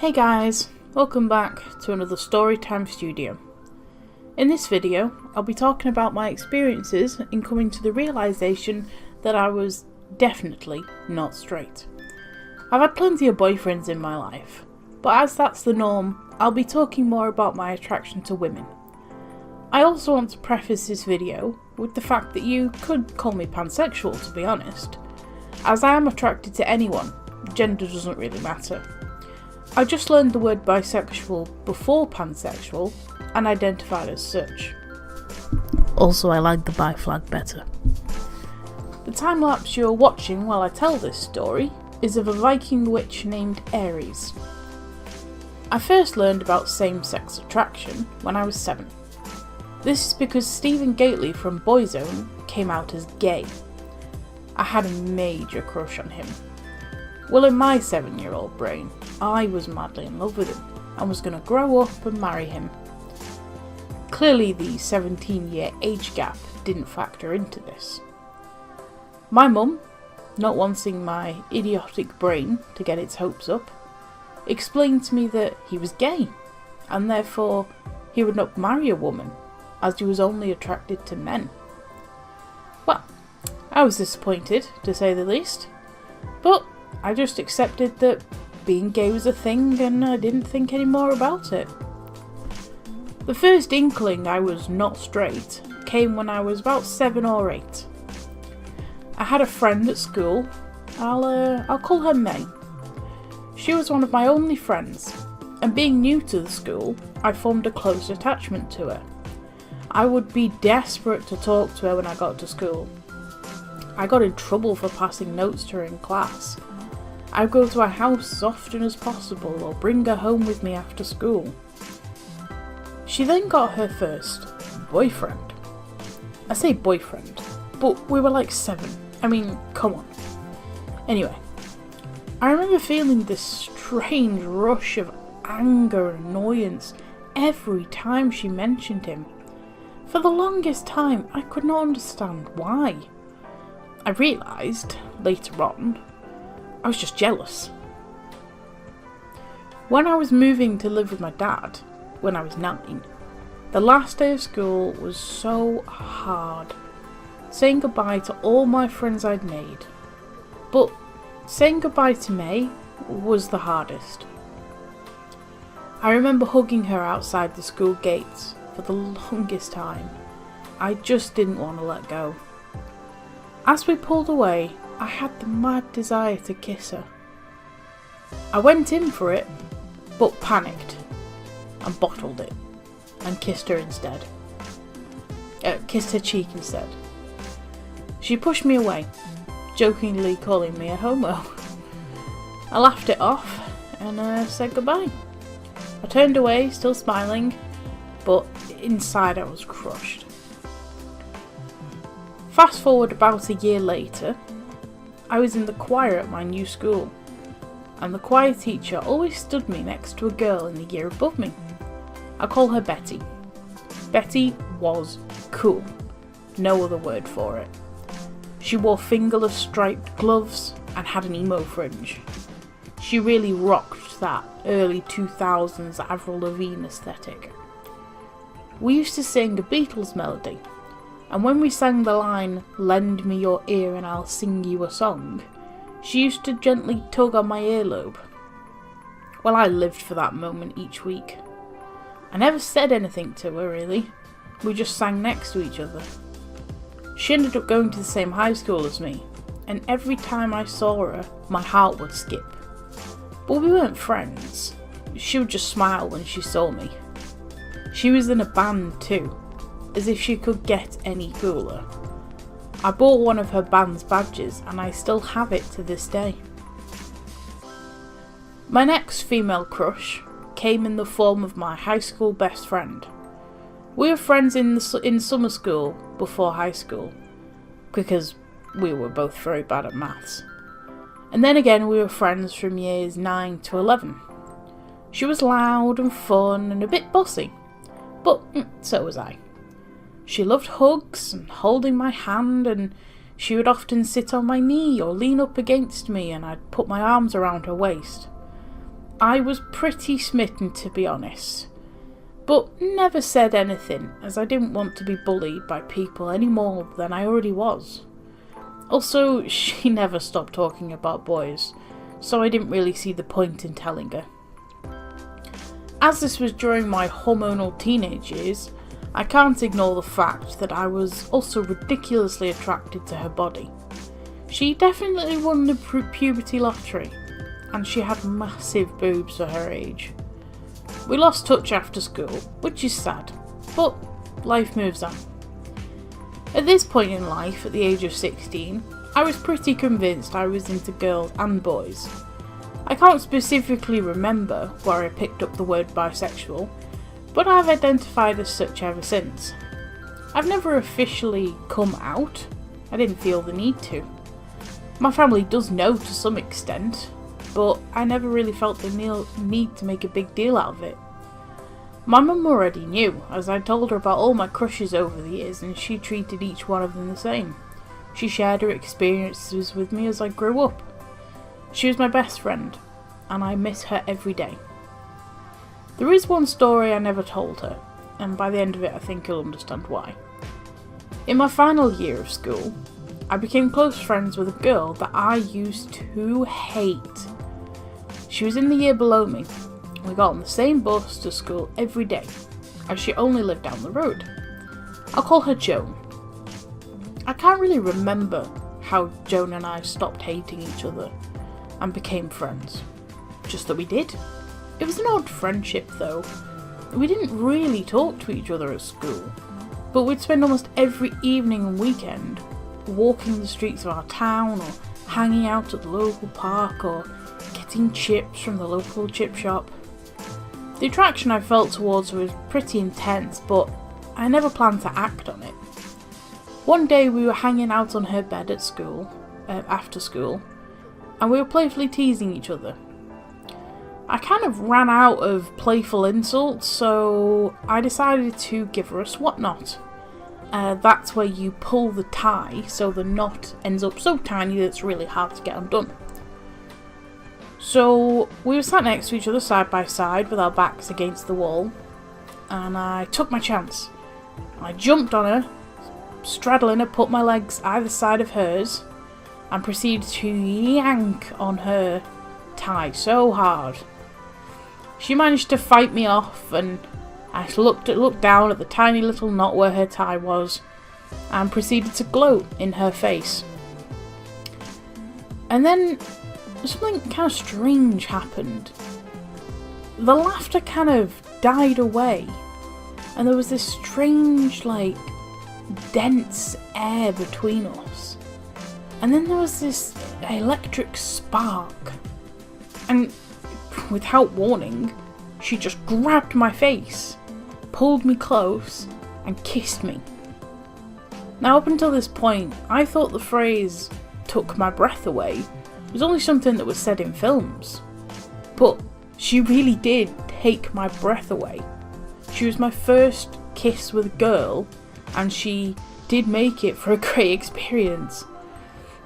Hey guys, welcome back to another Storytime Studio. In this video, I'll be talking about my experiences in coming to the realisation that I was definitely not straight. I've had plenty of boyfriends in my life, but as that's the norm, I'll be talking more about my attraction to women. I also want to preface this video with the fact that you could call me pansexual, to be honest, as I am attracted to anyone. Gender doesn't really matter. I just learned the word bisexual before pansexual and identified as such. Also, I like the bi flag better. The time lapse you're watching while I tell this story is of a Viking witch named Ares. I first learned about same-sex attraction when I was 7. This is because Stephen Gately from Boyzone came out as gay. I had a major crush on him. Well, in my 7-year-old brain, I was madly in love with him and was going to grow up and marry him. Clearly the 17-year age gap didn't factor into this. My mum, not wanting my idiotic brain to get its hopes up, explained to me that he was gay and therefore he would not marry a woman as he was only attracted to men. Well, I was disappointed to say the least, but I just accepted that being gay was a thing and I didn't think any more about it. The first inkling I was not straight came when I was about 7 or 8. I had a friend at school. I'll call her May. She was one of my only friends, and being new to the school, I formed a close attachment to her. I would be desperate to talk to her when I got to school. I got in trouble for passing notes to her in class. I'd go to her house as often as possible or bring her home with me after school. She then got her first boyfriend. I say boyfriend, but we were like 7. I mean, come on. Anyway, I remember feeling this strange rush of anger and annoyance every time she mentioned him. For the longest time, I could not understand why. I realised, later on, I was just jealous. When I was moving to live with my dad, when I was 9, the last day of school was so hard. Saying goodbye to all my friends I'd made. But saying goodbye to May was the hardest. I remember hugging her outside the school gates for the longest time. I just didn't want to let go. As we pulled away, I had the mad desire to kiss her. I went in for it, but panicked and bottled it and kissed her instead. Kissed her cheek instead. She pushed me away, jokingly calling me a homo. I laughed it off and said goodbye. I turned away, still smiling, but inside I was crushed. Fast forward about a year later, I was in the choir at my new school, and the choir teacher always stood me next to a girl in the year above me. I call her Betty. Betty was cool. No other word for it. She wore fingerless striped gloves and had an emo fringe. She really rocked that early 2000s Avril Lavigne aesthetic. We used to sing a Beatles melody, and when we sang the line, "Lend me your ear and I'll sing you a song," she used to gently tug on my earlobe. Well, I lived for that moment each week. I never said anything to her, really. We just sang next to each other. She ended up going to the same high school as me, and every time I saw her, my heart would skip. But we weren't friends. She would just smile when she saw me. She was in a band too, as if she could get any cooler. I bought one of her band's badges and I still have it to this day. My next female crush came in the form of my high school best friend. We were friends in summer school before high school, because we were both very bad at maths. And then again we were friends from years 9 to 11. She was loud and fun and a bit bossy, but so was I. She loved hugs and holding my hand, and she would often sit on my knee or lean up against me and I'd put my arms around her waist. I was pretty smitten, to be honest, but never said anything as I didn't want to be bullied by people any more than I already was. Also, she never stopped talking about boys, so I didn't really see the point in telling her. As this was during my hormonal teenage years, I can't ignore the fact that I was also ridiculously attracted to her body. She definitely won the puberty lottery, and she had massive boobs for her age. We lost touch after school, which is sad, but life moves on. At this point in life, at the age of 16, I was pretty convinced I was into girls and boys. I can't specifically remember where I picked up the word bisexual, but I've identified as such ever since. I've never officially come out. I didn't feel the need to. My family does know to some extent, but I never really felt the need to make a big deal out of it. My mum already knew, as I told her about all my crushes over the years, and she treated each one of them the same. She shared her experiences with me as I grew up. She was my best friend, and I miss her every day. There is one story I never told her, and by the end of it I think you'll understand why. In my final year of school, I became close friends with a girl that I used to hate. She was in the year below me. We got on the same bus to school every day, as she only lived down the road. I'll call her Joan. I can't really remember how Joan and I stopped hating each other and became friends. Just that we did. It was an odd friendship though. We didn't really talk to each other at school, but we'd spend almost every evening and weekend walking the streets of our town, or hanging out at the local park, or getting chips from the local chip shop. The attraction I felt towards her was pretty intense, but I never planned to act on it. One day we were hanging out on her bed at school, after school, and we were playfully teasing each other. I kind of ran out of playful insults, so I decided to give her a swat knot. That's where you pull the tie so the knot ends up so tiny that it's really hard to get undone. So we were sat next to each other side by side with our backs against the wall, and I took my chance. I jumped on her, straddling her, put my legs either side of hers, and proceeded to yank on her tie so hard. She managed to fight me off, and I looked down at the tiny little knot where her tie was, and proceeded to gloat in her face. And then something kind of strange happened. The laughter kind of died away, and there was this strange, dense air between us. And then there was this electric spark, and without warning, she just grabbed my face, pulled me close, and kissed me. Now, up until this point, I thought the phrase "took my breath away" was only something that was said in films. But she really did take my breath away. She was my first kiss with a girl, and she did make it for a great experience.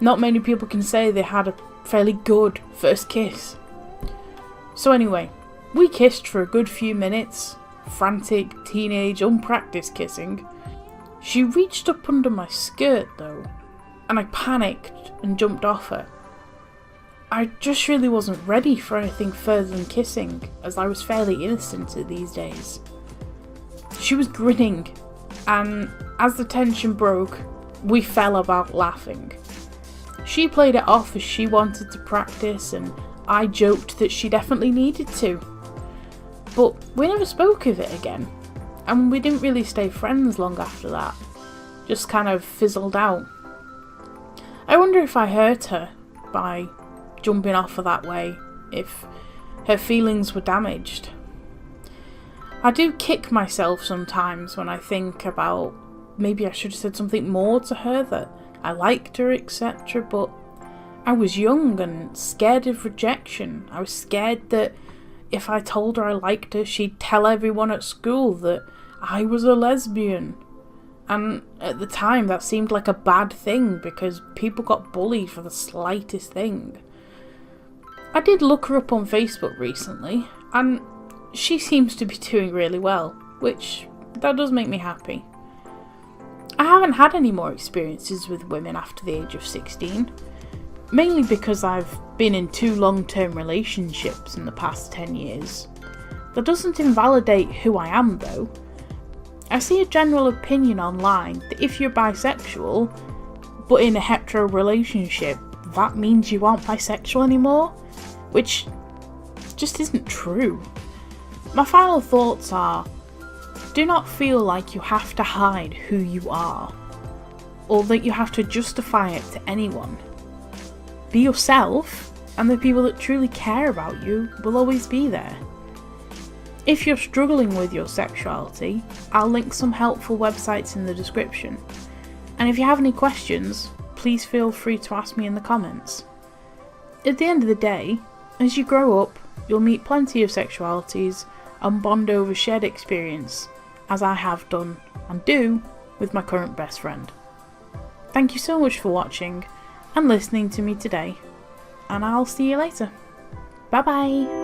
Not many people can say they had a fairly good first kiss. So anyway, we kissed for a good few minutes, frantic, teenage, unpracticed kissing. She reached up under my skirt though, and I panicked and jumped off her. I just really wasn't ready for anything further than kissing, as I was fairly innocent these days. She was grinning, and as the tension broke, we fell about laughing. She played it off as she wanted to practice, and I joked that she definitely needed to. But we never spoke of it again, and we didn't really stay friends long after that. Just kind of fizzled out. I wonder if I hurt her by jumping off her that way, if her feelings were damaged. I do kick myself sometimes when I think about maybe I should have said something more to her, that I liked her, etc. But I was young and scared of rejection. I was scared that if I told her I liked her, she'd tell everyone at school that I was a lesbian. And at the time that seemed like a bad thing because people got bullied for the slightest thing. I did look her up on Facebook recently, and she seems to be doing really well, which that does make me happy. I haven't had any more experiences with women after the age of 16, mainly because I've been in 2 long-term relationships in the past 10 years. That doesn't invalidate who I am though. I see a general opinion online that if you're bisexual, but in a hetero relationship, that means you aren't bisexual anymore, which just isn't true. My final thoughts are, do not feel like you have to hide who you are, or that you have to justify it to anyone. Be yourself, and the people that truly care about you will always be there. If you're struggling with your sexuality, I'll link some helpful websites in the description. And if you have any questions, please feel free to ask me in the comments. At the end of the day, as you grow up, you'll meet plenty of sexualities and bond over shared experience, as I have done and do with my current best friend. Thank you so much for watching and listening to me today, and I'll see you later. Bye bye!